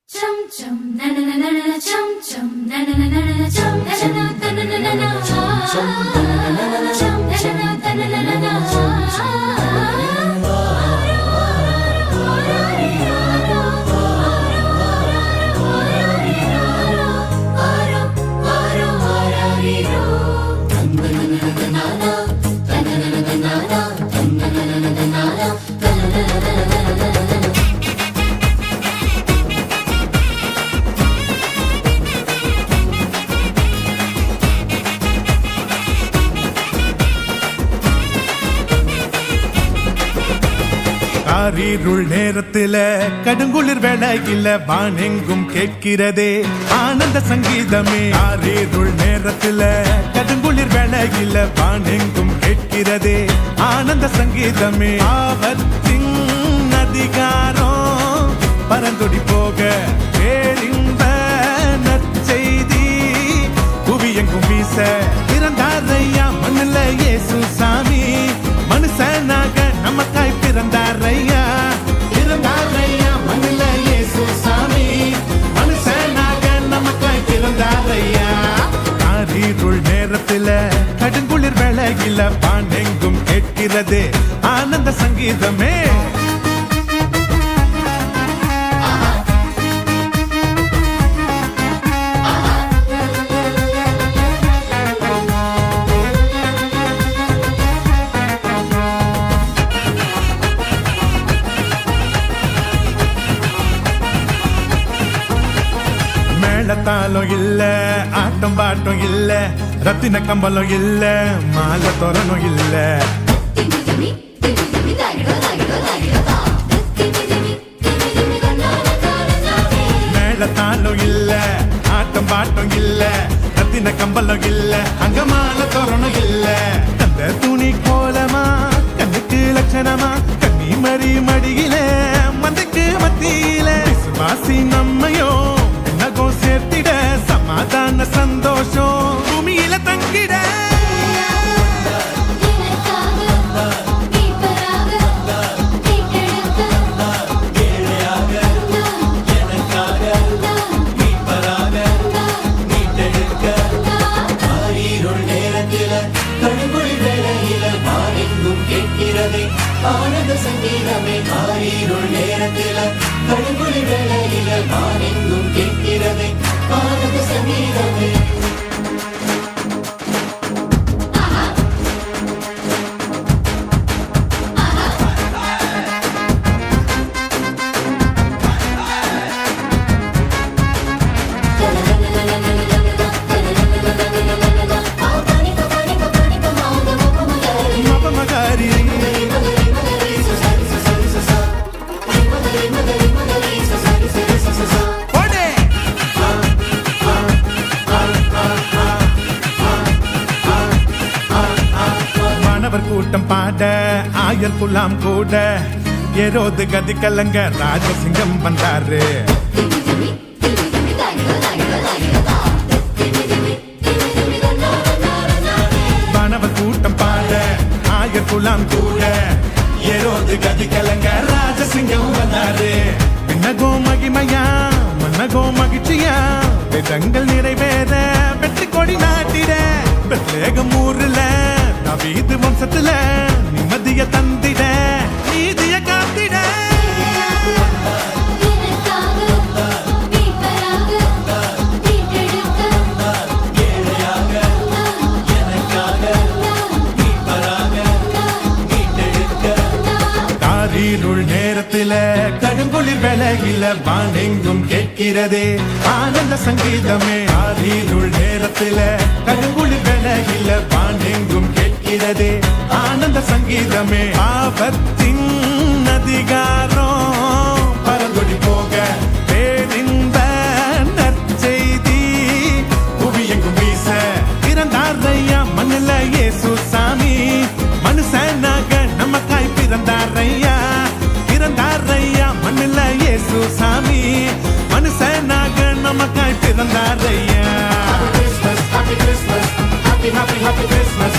Chum chum na na na na na chum chum na na na na na chum na na na na na na na chum chum na na na na na chum na na na na na na chum காரிருள் நேரத்தில கடுங்குளிர் வேளையில வானெங்கும் கேட்கிறதே ஆனந்த சங்கீதமே. காரிருள் நேரத்தில கடுங்குளிர் வேளையில வானெங்கும் கேட்கிறதே ஆனந்த சங்கீதமே. ஆபத்தின் அதிகாரம் பரந்தொடி போக பேரின்ப நற்செய்தி புவியெங்கும் வீச பிறந்தாரையா மண்ணில இயேசு சாமி. மனுஷனாக நமக்காய் பிறந்தாரையா பிறந்தாரையா மண்ணில இயேசு சாமி. மனுஷனாக நமக்காய் பிறந்தாரையா. காரிருள் நேரத்தில கடுங்குளிர் வேளையில வானெங்கும் கேட்கிறது ஆனந்த சங்கீதமே. மேளத்தாளம் இல்ல, ஆட்டம் பாட்டம் இல்ல, ரத்தின கம்பளம் இல்ல, மாலை தோரணம் இல்ல. மேளத்தாளம் இல்ல, ஆட்டம் பாட்டம் இல்ல, ரத்தின கம்பளம் இல்ல, அங்க மாலை தோரணம் இல்ல. அந்த துணி கோலமா கண்ணுக்கு லட்சணமா கண்ணி மறி மடியில மந்தைக்கு மத்தியில விசுவாசி நம்மையோ நகம் சேர்த்திட சமாதான சந்தோஷம் பூமியில தங்கிட. ஆனந்த சங்கீதமே. காரிருள் நேரத்தில கடுங்குளிர் வேளையில வானெங்கும் கேட்கிறதே ஆனந்த சங்கீதமே. கூட்டம் பாட ஆயர் குலாம் கூட ஏரோது கதி கலங்க ராஜசிங்கம் வந்தாரு. வானவர் கூட்டம் பாட ஆயர் குலாம் கூட ஏரோது கதி கலங்க ராஜசிங்கம் வந்தாரு. விண்ணகோ மகிமையா மன்னகோ மகிழ்ச்சியா வேதங்கள் நிறைவேற வெற்றி கொடி நாட்டிட பெத்லேகம் ஊர்ல தாவீது வம்சத்துல நிம்மதிய தந்திட நீதிய காத்திட. காரிருள் நேரத்தில கடுங்குளிர் வேளையில வானெங்கும் கேட்கிறதே ஆனந்த சங்கீதமே. காரிருள் நேரத்தில கடுங்குளிர் வேளையில வானெங்கும் கேட்கிறதே ஆனந்த சங்கீதமே. ஆபத்தின் அதிகாரம் பரந்தொடி போக பேரின்ப நற்செய்தி புவியெங்கும் வீச பிறந்தாரையா மண்ணில இயேசு சாமி. மனுஷனாக நமக்காய் பிறந்தாரையா பிறந்தாரையா மண்ணில இயேசு சாமி. மனுஷனாக நமக்காய் பிறந்தாரையா. Happy Christmas, happy Christmas, happy happy happy Christmas.